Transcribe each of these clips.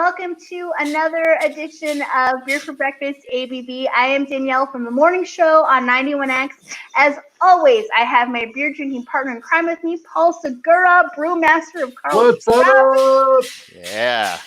welcome to another edition of Beer for Breakfast ABV. I am Danielle from the morning show on 91X. As always, I have my beer drinking partner in crime with me, Paul Segura, brewmaster of Carl's What's up? Yeah.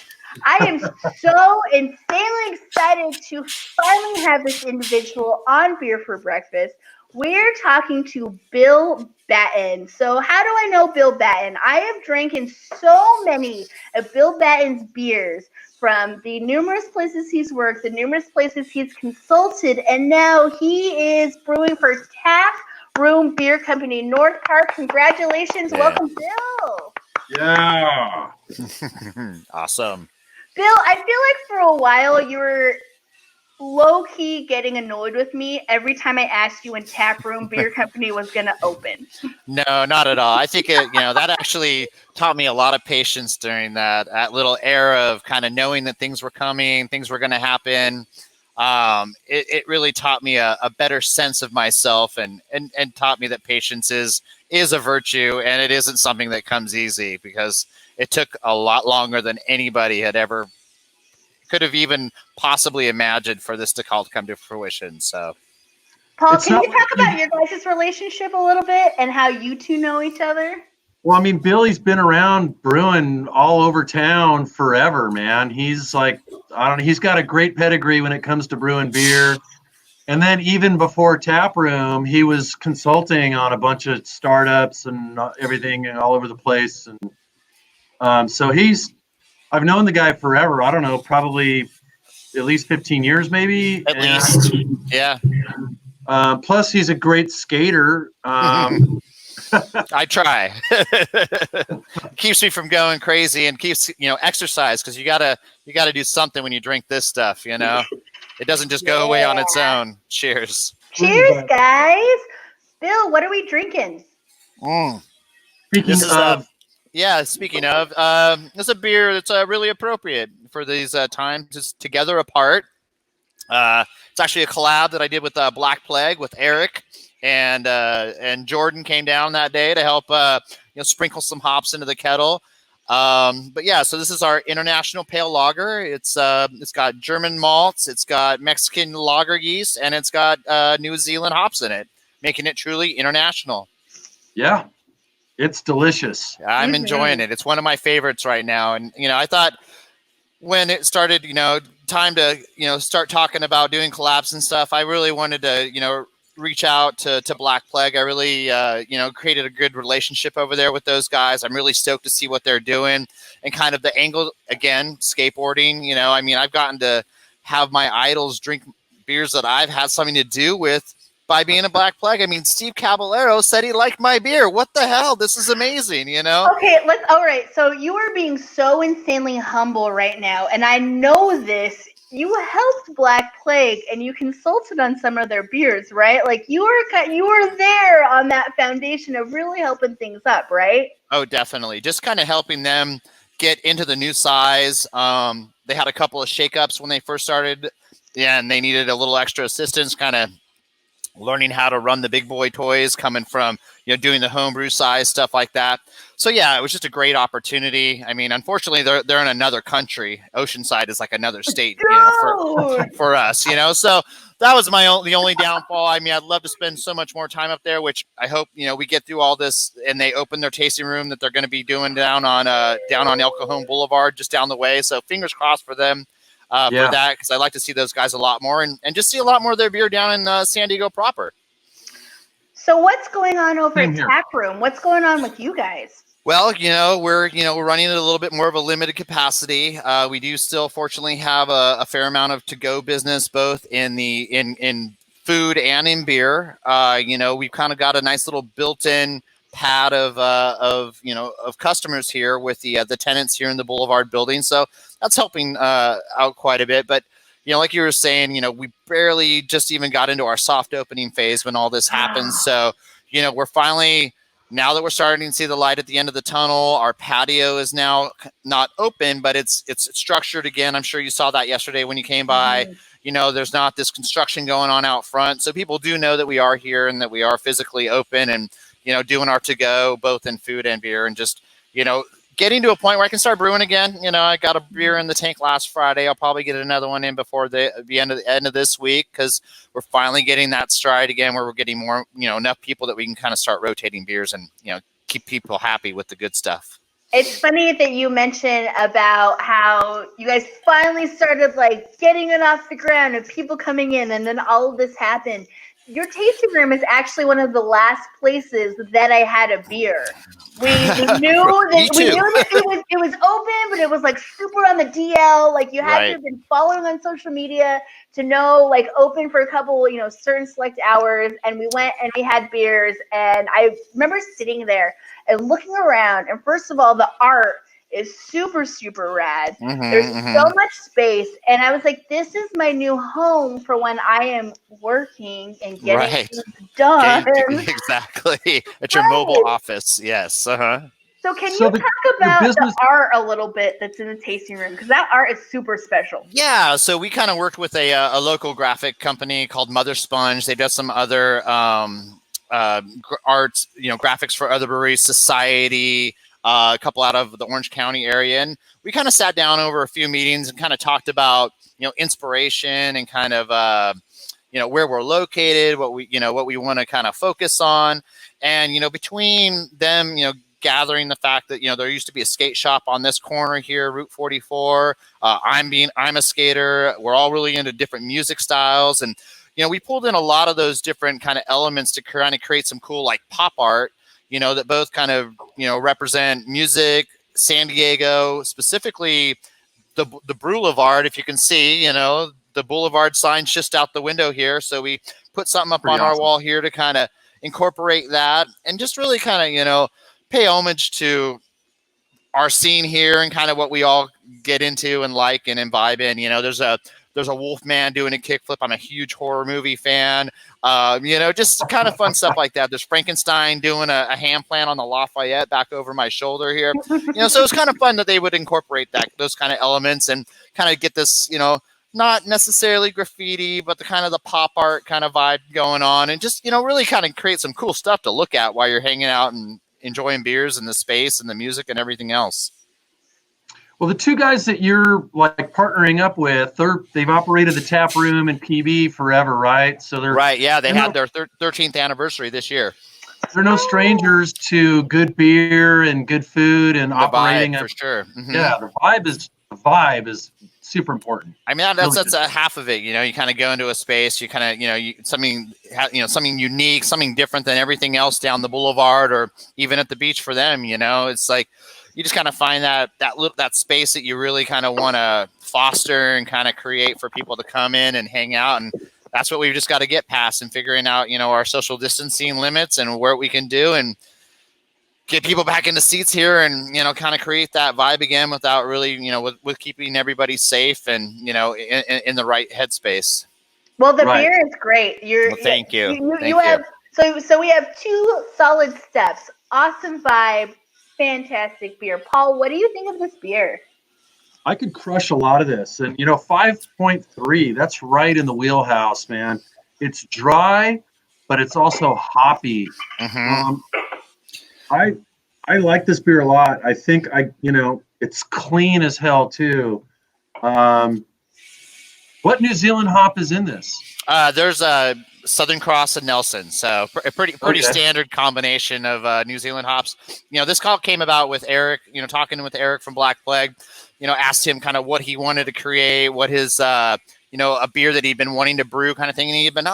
I am so insanely excited to finally have this individual on Beer for Breakfast. We're talking to Bill Batten. So how do I know Bill Batten? I have drank in so many of Bill Batten's beers from the numerous places he's worked, the numerous places he's consulted, and now he is brewing for TapRoom Beer Company, North Park. Congratulations. Yeah. Welcome, Bill. Yeah. Awesome. Bill, I feel like for a while you were low-key getting annoyed with me every time I asked you when TapRoom Beer Company was going to open. No, not at all. I think that actually taught me a lot of patience during that little era of kind of knowing that things were coming, things were going to happen. It really taught me a better sense of myself and taught me that patience is a virtue, and it isn't something that comes easy, because it took a lot longer than anybody had ever could have even possibly imagined for this to come to fruition. So, Paul, can you talk about your guys' relationship a little bit and how you two know each other? Well, I mean, Billy's been around brewing all over town forever, man. He's like, he's got a great pedigree when it comes to brewing beer. And then even before TapRoom, he was consulting on a bunch of startups and everything all over the place. And so I've known the guy forever. I don't know, probably at least 15 years, maybe. At least, yeah. Plus, he's a great skater. I try. Keeps me from going crazy and keeps exercise, because you gotta do something when you drink this stuff. It doesn't just go away on its own. Cheers. Cheers, guys. Bill, what are we drinking? Speaking of. Speaking of, it's a beer that's really appropriate for these times. It's Together Apart. It's actually a collab that I did with Black Plague with Eric, and Jordan came down that day to help sprinkle some hops into the kettle. But yeah, so this is our international pale lager. It's got German malts, it's got Mexican lager yeast, and it's got New Zealand hops in it, making it truly international. Yeah. It's delicious. I'm enjoying it. It's one of my favorites right now. And, I thought when it started, time to, start talking about doing collabs and stuff, I really wanted to, reach out to Black Plague. I really, created a good relationship over there with those guys. I'm really stoked to see what they're doing, and kind of the angle, again, skateboarding. I've gotten to have my idols drink beers that I've had something to do with by being a Black Plague. Steve Caballero said he liked my beer. What the hell? This is amazing, Okay, all right. So you are being so insanely humble right now, and I know this. You helped Black Plague, and you consulted on some of their beers, right? Like you were there on that foundation of really helping things up, right? Oh, definitely. Just kind of helping them get into the new size. They had a couple of shakeups when they first started, and they needed a little extra assistance, kind of learning how to run the big boy toys, coming from doing the homebrew size stuff like that. So yeah, it was just a great opportunity. Unfortunately, they're in another country. Oceanside is like another state, for us. So that was the only downfall. I'd love to spend so much more time up there, which I hope we get through all this and they open their tasting room that they're going to be doing down on El Cajon Boulevard, just down the way. So fingers crossed for them. For that, because I like to see those guys a lot more, and just see a lot more of their beer down in San Diego proper. So what's going on over at TapRoom? What's going on with you guys? Well, we're running at a little bit more of a limited capacity. We do still, fortunately, have a fair amount of to-go business, both in food and in beer. We've kind of got a nice little built-in pad of customers here with the tenants here in the Boulevard building. So that's helping out quite a bit. But, like you were saying, we barely just even got into our soft opening phase when all this happened. So, we're finally, now that we're starting to see the light at the end of the tunnel, our patio is now not open, but it's structured again. I'm sure you saw that yesterday when you came by. There's not this construction going on out front. So people do know that we are here and that we are physically open and, doing our to-go, both in food and beer, and just, getting to a point where I can start brewing again. I got a beer in the tank last Friday. I'll probably get another one in before the end of this week, because we're finally getting that stride again, where we're getting more, enough people that we can kind of start rotating beers and, keep people happy with the good stuff. It's funny that you mentioned about how you guys finally started like getting it off the ground and people coming in, and then all of this happened. Your tasting room is actually one of the last places that I had a beer. We knew that it was open, but it was like super on the DL. Like you had to have been following on social media to know, like, open for a couple, certain select hours. And we went and we had beers, and I remember sitting there and looking around. And first of all, the art is super, super rad. There's so much space. And I was like, this is my new home for when I am working and getting things done. Exactly. At your mobile office. Yes. So can you talk about the art a little bit that's in the tasting room? Because that art is super special. Yeah. So we kind of worked with a local graphic company called Mother Sponge. They've done some other arts, graphics for other breweries, Society, a couple out of the Orange County area. And we kind of sat down over a few meetings and kind of talked about, inspiration and kind of, where we're located, what we want to kind of focus on. And, between them, gathering the fact that, there used to be a skate shop on this corner here, Route 44. I'm a skater. We're all really into different music styles. And, we pulled in a lot of those different kind of elements to kind of create some cool, like, pop art, that both kind of, represent music, San Diego, specifically the Boulevard. If you can see, the Boulevard sign's just out the window here. So we put something up on our wall here to kind of incorporate that and just really kind of, pay homage to our scene here and kind of what we all get into and like and imbibe in. There's a wolf man doing a kickflip. I'm a huge horror movie fan. Just kind of fun stuff like that. There's Frankenstein doing a hand plant on the Lafayette back over my shoulder here. So it's kind of fun that they would incorporate those kind of elements and kind of get this, not necessarily graffiti, but the pop art kind of vibe going on, and just, really kind of create some cool stuff to look at while you're hanging out and enjoying beers and the space and the music and everything else. Well, the two guys that you're like partnering up with, they've operated the tap room and PB forever, right? So they're right. Yeah, they had their 13th anniversary this year. They're no strangers to good beer and good food and operating. For sure. Yeah, the vibe is super important. I mean, that's a half of it. You kind of go into a space, you kind of, something unique, something different than everything else down the boulevard or even at the beach for them. It's like you just kind of find that space that you really kind of want to foster and kind of create for people to come in and hang out. And that's what we've just got to get past and figuring out, our social distancing limits and what we can do and get people back into seats here and, kind of create that vibe again without really, with keeping everybody safe and, in the right headspace. Well, the beer is great. Thank you. So we have two solid steps. Awesome vibe, fantastic beer. Paul, what do you think of this beer? I could crush a lot of this. And, 5.3, that's right in the wheelhouse, man. It's dry, but it's also hoppy. I like this beer a lot. I think it's clean as hell too. What New Zealand hop is in this? There's a Southern Cross and Nelson, so a pretty standard combination of New Zealand hops. This call came about with Eric. Talking with Eric from Black Plague. Asked him kind of what he wanted to create, what his a beer that he'd been wanting to brew, kind of thing, and he'd been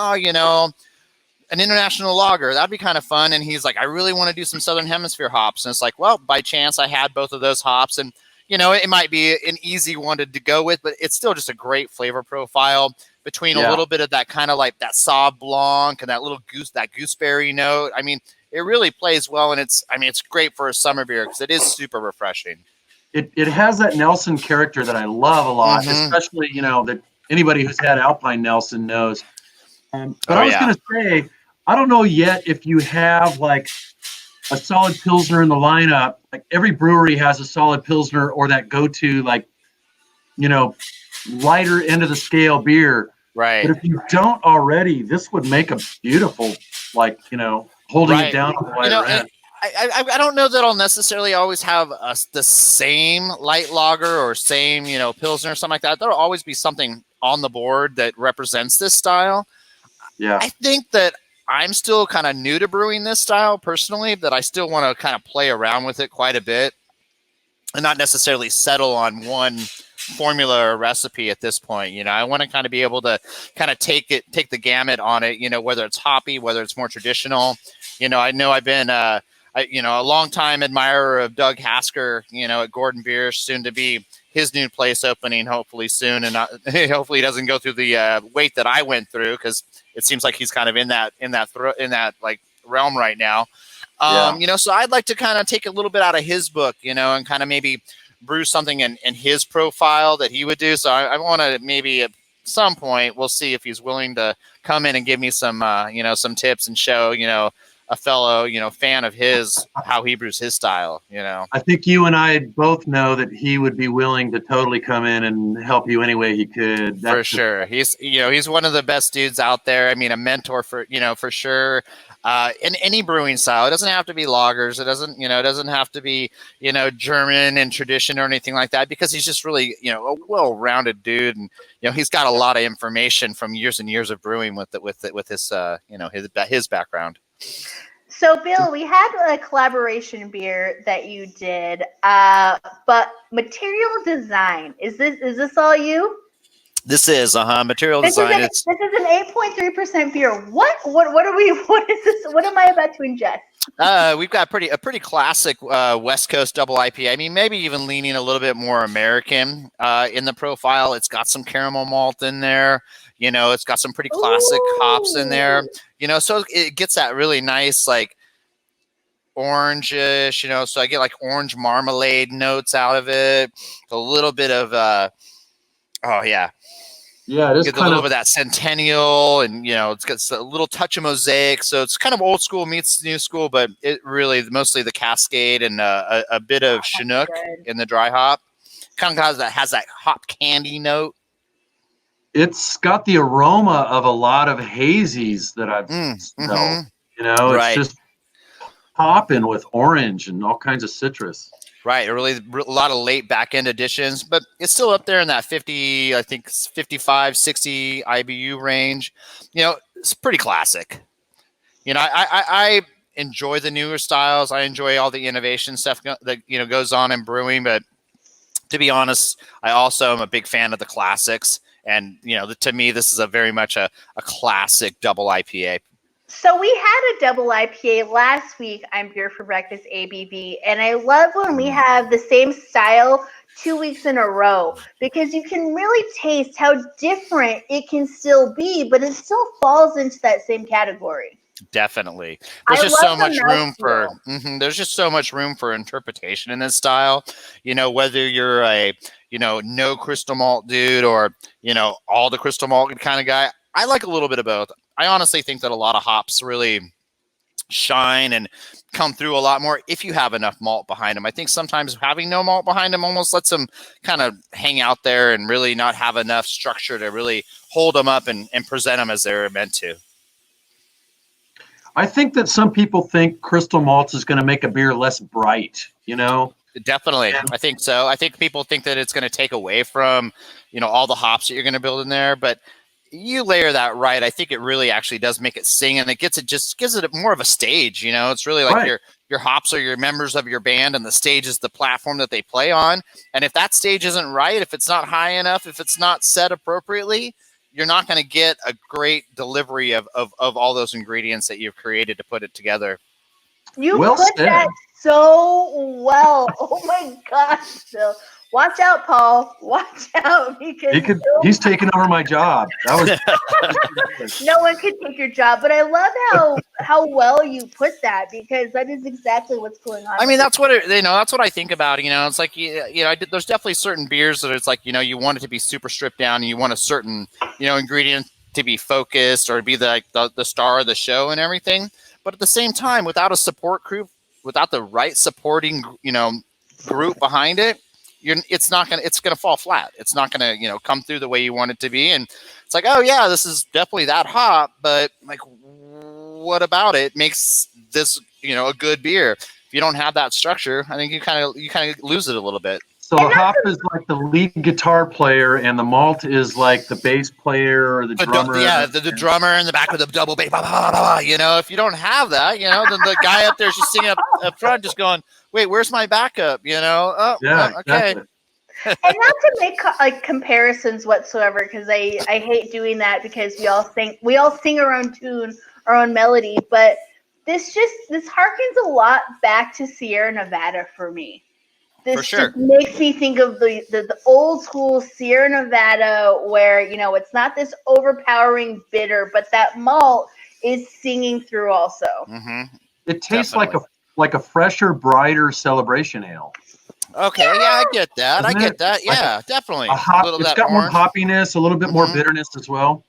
an international lager, that'd be kind of fun. And he's like, I really want to do some Southern Hemisphere hops. And it's like, well, by chance I had both of those hops, and it might be an easy one to go with, but it's still just a great flavor profile between a little bit of that kind of like that Sauv Blanc and that little gooseberry note. I mean, it really plays well, and it's great for a summer beer because it is super refreshing. It has that Nelson character that I love a lot, especially that anybody who's had Alpine Nelson knows. But I was going to say, I don't know yet if you have like a solid Pilsner in the lineup. Like every brewery has a solid Pilsner or that go-to, like, lighter end of the scale beer. Right. But if you don't already, this would make a beautiful, like, holding it down on the lighter end. I don't know that I'll necessarily always have the same light lager or same, Pilsner or something like that. There'll always be something on the board that represents this style. Yeah. I think that I'm still kind of new to brewing this style personally, that I still want to kind of play around with it quite a bit and not necessarily settle on one formula or recipe at this point. I want to kind of be able to kind of take the gamut on it, whether it's hoppy, whether it's more traditional. I know I've been a long time admirer of Doug Hasker, at Gordon Beer, soon to be his new place opening hopefully soon, and hopefully he doesn't go through the wait that I went through, because it seems like he's kind of in that like realm right now. So I'd like to kind of take a little bit out of his book, and kind of maybe brew something in his profile that he would do. So I want to maybe at some point, we'll see if he's willing to come in and give me some, some tips and show, a fellow, fan of his, how he brews his style, I think you and I both know that he would be willing to totally come in and help you any way he could. For sure. He's one of the best dudes out there. I mean, a mentor for sure. In any brewing style, it doesn't have to be lagers. It doesn't have to be, German and tradition or anything like that, because he's just really, a well-rounded dude. And, he's got a lot of information from years and years of brewing with his, his background. So, Bill, we had a collaboration beer that you did, but material design, is this all you? This is material design. This is an 8.3% beer. What is this? What am I about to ingest? We've got a pretty classic West Coast double IPA. I mean, maybe even leaning a little bit more American in the profile. It's got some caramel malt in there. It's got some pretty classic hops in there. So it gets that really nice, like, orangish, so I get like orange marmalade notes out of it. A little bit of it is get a little bit of that Centennial, and it's got a little touch of Mosaic, so it's kind of old school meets new school, but it really mostly the Cascade and a bit of Chinook in the dry hop. Kind of has that hop candy note. It's got the aroma of a lot of hazies that I've smelled. It's just hopping with orange and all kinds of citrus. Right, a lot of late back end additions, but it's still up there in that 50, I think 55, 60 IBU range. It's pretty classic. I enjoy the newer styles. I enjoy all the innovation stuff that goes on in brewing, but to be honest, I also am a big fan of the classics. And to me, this is a very much a classic double IPA. So we had a double IPA last week on Beer for Breakfast ABV, and I love when we have the same style 2 weeks in a row, because you can really taste how different it can still be, but it still falls into that same category. Definitely. There's just so much room for there's just so much room for interpretation in this style. Whether you're a no crystal malt dude or all the crystal malt kind of guy, I like a little bit of both. I honestly think that a lot of hops really shine and come through a lot more if you have enough malt behind them. I think sometimes having no malt behind them almost lets them kind of hang out there and really not have enough structure to really hold them up and present them as they're meant to. I think that some people think crystal malts is going to make a beer less bright, Definitely. Yeah. I think so. I think people think that it's going to take away from, all the hops that you're going to build in there, but you layer that right, I think it really actually does make it sing, and it just gives it more of a stage. It's really like your hops are your members of your band, and the stage is the platform that they play on. And if that stage isn't right, if it's not high enough, if it's not set appropriately, you're not going to get a great delivery of all those ingredients that you've created to put it together. You put that so well. Oh my gosh, Bill. Watch out, Paul. Watch out, because he's taking over my job. That was no one could take your job, but I love how well you put that, because that is exactly what's going on. I mean, that's what that's what I think about. It's like there's definitely certain beers that it's like you want it to be super stripped down, and you want a certain ingredient to be focused or be the star of the show and everything. But at the same time, without a support group, without the right supporting group behind it, it's gonna fall flat. It's not gonna come through the way you want it to be. And it's like, oh yeah, this is definitely that hop, but like, what about it makes this a good beer. If you don't have that structure, I think you kind of lose it a little bit. So the hop is like the lead guitar player, and the malt is like the bass player or the drummer. The drummer in the back with the double bass. Blah, blah, blah, blah. If you don't have that, then the guy up there is just singing up front, just going, "Wait, where's my backup?" Oh, yeah, okay. Exactly. And not to make like comparisons whatsoever, because I hate doing that, because we all sing our own tune, our own melody, but this harkens a lot back to Sierra Nevada for me. This For sure. just makes me think of the old school Sierra Nevada, where it's not this overpowering bitter, but that malt is singing through also. Mm-hmm. It tastes like a fresher, brighter celebration ale. Okay, yeah, I get that. Isn't I get it? that. Like Yeah, definitely. It's got more hoppiness, a little bit more bitterness as well.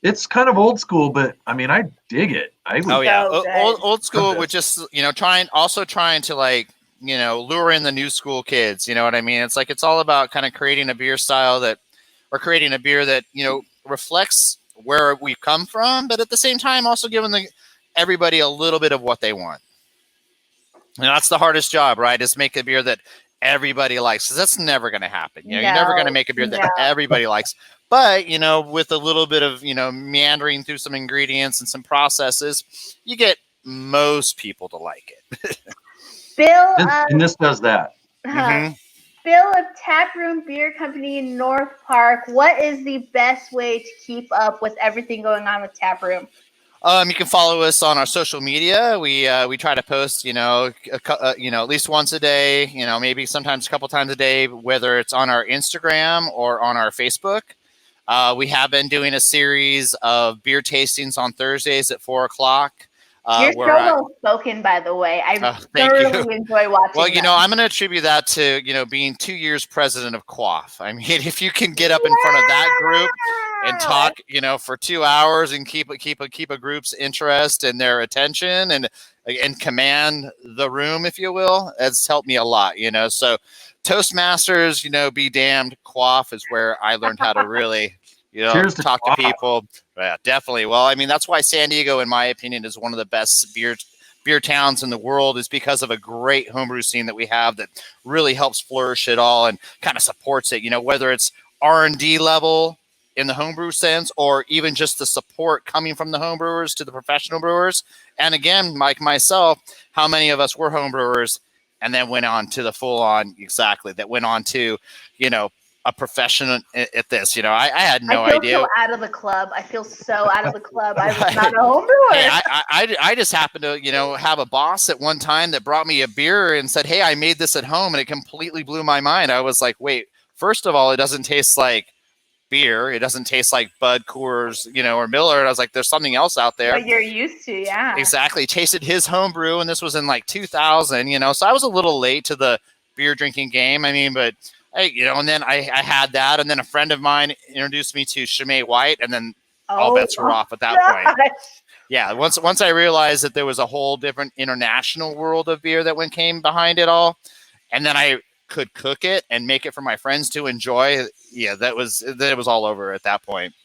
It's kind of old school, but I mean, I dig it. Old school with just trying to like lure in the new school kids. You know what I mean? It's like it's all about kind of creating a beer creating a beer that reflects where we've come from, but at the same time also giving everybody a little bit of what they want. And that's the hardest job, right? Is make a beer that everybody likes, because that's never going to happen. You're never going to make a beer that everybody likes. But, with a little bit of, meandering through some ingredients and some processes, you get most people to like it. Bill, and this does that. Mm-hmm. Bill of TapRoom Beer Company in North Park, what is the best way to keep up with everything going on with TapRoom? You can follow us on our social media. We try to post, at least once a day, maybe sometimes a couple times a day, whether it's on our Instagram or on our Facebook. We have been doing a series of beer tastings on Thursdays at 4:00. You're so well spoken, by the way. I thoroughly enjoy watching. Well, I'm going to attribute that to being 2 years president of Quaff. I mean, if you can get up in front of that group and talk, for 2 hours and keep a group's interest and their attention and command the room, if you will, it's helped me a lot. So Toastmasters, be damned. Quaff is where I learned how to really. Talk to people. Yeah, definitely. Well, I mean, that's why San Diego, in my opinion, is one of the best beer towns in the world, is because of a great homebrew scene that we have that really helps flourish it all and kind of supports it. Whether it's R&D level in the homebrew sense, or even just the support coming from the homebrewers to the professional brewers. And again, like myself, how many of us were homebrewers and then went on to the that went on to, a professional at this. I had no idea. I feel so out of the club. I feel so out of the club. I was not a home brewer. Hey, I just happened to, have a boss at one time that brought me a beer and said, "Hey, I made this at home," and it completely blew my mind. I was like, "Wait, first of all, it doesn't taste like beer. It doesn't taste like Bud, Coors, or Miller." And I was like, "There's something else out there." What you're used to, yeah. Exactly. Tasted his homebrew, and this was in like 2000. So I was a little late to the beer drinking game. I mean, but. And then I had that, and then a friend of mine introduced me to Chimay White, and then all bets were off at that point. Yeah, once I realized that there was a whole different international world of beer that came behind it all, and then I could cook it and make it for my friends to enjoy. Yeah, it was all over at that point.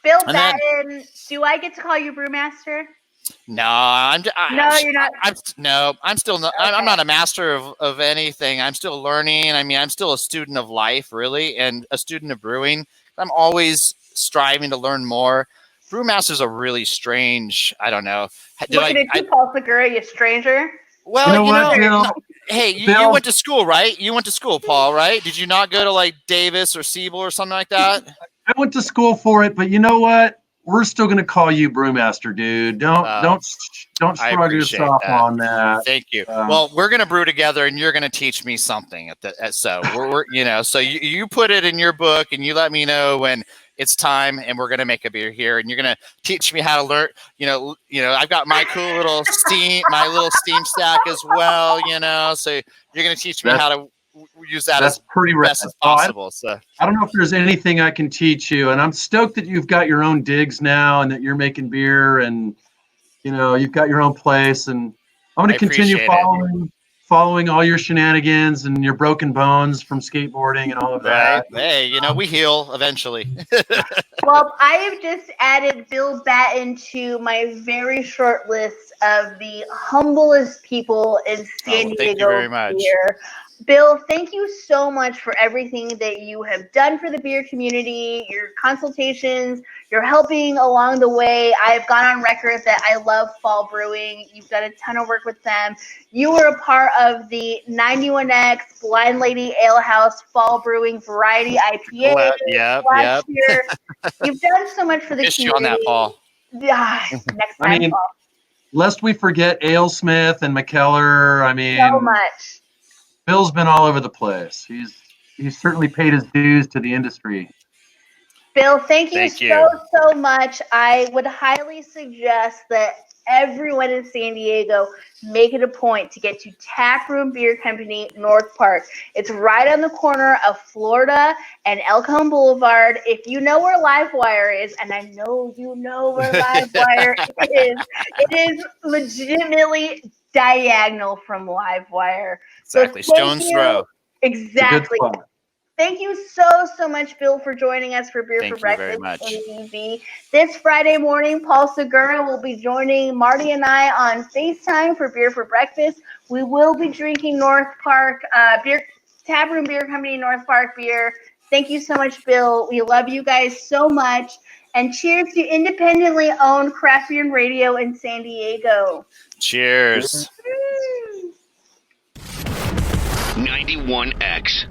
Bill Batten, do I get to call you brewmaster? No, you're not. I'm still not. Okay. I'm not a master of anything. I'm still learning. I mean, I'm still a student of life, really, and a student of brewing. I'm always striving to learn more. Brewmaster's a really strange. I don't know. Looking at you, Paul Segura, you stranger. Well, hey, you went to school, right? You went to school, Paul, right? Did you not go to like Davis or Siebel or something like that? I went to school for it, but you know what? We're still going to call you brewmaster, dude. Don't shrug yourself on that. Thank you. Well, we're going to brew together, and you're going to teach me something. So so you put it in your book, and you let me know when it's time, and we're going to make a beer here, and you're going to teach me how to learn. I've got my cool little steam stack as well. So you're going to teach me how to use that as pretty best as possible. So I don't know if there's anything I can teach you, and I'm stoked that you've got your own digs now and that you're making beer and you've got your own place, and I'm going to continue following all your shenanigans and your broken bones from skateboarding and all of that. Hey, we heal eventually. Well, I have just added Bill Batten to my very short list of the humblest people in San Diego thank you very much. beer. Bill, thank you so much for everything that you have done for the beer community, your consultations, your helping along the way. I've gone on record that I love Fall Brewing. You've done a ton of work with them. You were a part of the 91X Blind Lady Ale House Fall Brewing Variety IPA last year. You've done so much for the Missed community. you on that, Paul. Next time, Paul. Lest we forget AleSmith and McKellar. I mean, So much. Bill's been all over the place. He's certainly paid his dues to the industry. Bill, thank you so much. I would highly suggest that everyone in San Diego make it a point to get to TapRoom Beer Company North Park. It's right on the corner of Florida and El Cajon Boulevard. If you know where Livewire is, and I know you know where Livewire is, it is legitimately diagonal from Livewire. Exactly, stone's throw. Exactly. Thank you so much, Bill, for joining us for Beer for Breakfast ABV. This Friday morning, Paul Segura will be joining Marty and I on FaceTime for Beer for Breakfast. We will be drinking North Park TapRoom Beer Company North Park beer. Thank you so much, Bill. We love you guys so much. And cheers to independently owned craft beer and radio in San Diego. Cheers. 91X.